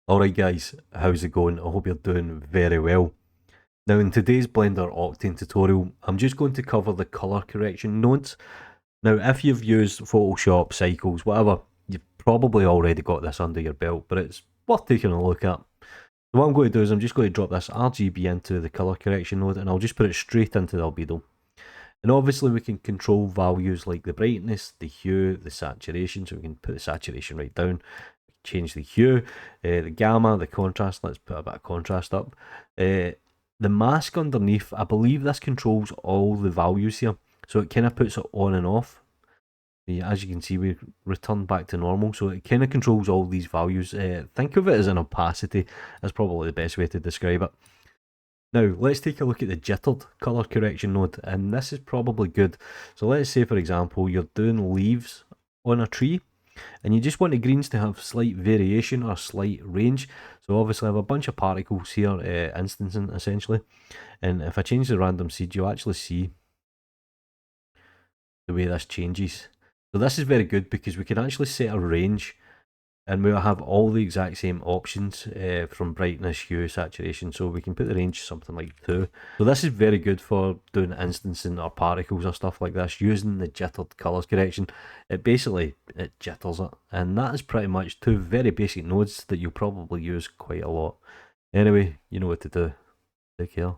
Alright guys, how's it going? I hope you're doing very well. Now in today's Blender Octane tutorial, I'm just going to cover the colour correction nodes. Now if you've used Photoshop, Cycles, whatever, you've probably already got this under your belt, but it's worth taking a look at. So what I'm going to do is I'm just going to drop this RGB into the colour correction node and I'll just put it straight into the albedo. And obviously we can control values like the brightness, the hue, the saturation, so we can put the saturation right down, change the hue, the gamma, the contrast. Let's put a bit of contrast up. The mask underneath, I believe this controls all the values here, so it kind of puts it on and off. Yeah, as you can see, we return back to normal, so it kind of controls all these values. Think of it as an opacity. That's probably the best way to describe it. Now, let's take a look at the jittered colour correction node, and this is probably good. So let's say, for example, you're doing leaves on a tree, and you just want the greens to have slight variation or slight range. So obviously I have a bunch of particles here instancing essentially, and if I change the random seed, you'll actually see the way this changes. So this is very good because we can actually set a range and we'll have all the exact same options from brightness, hue, saturation. So we can put the range something like 2. So this is very good for doing instancing or particles or stuff like this using the jittered colours correction. It jitters it, and that is pretty much 2 very basic nodes that you'll probably use quite a lot. Anyway, you know what to do. Take care.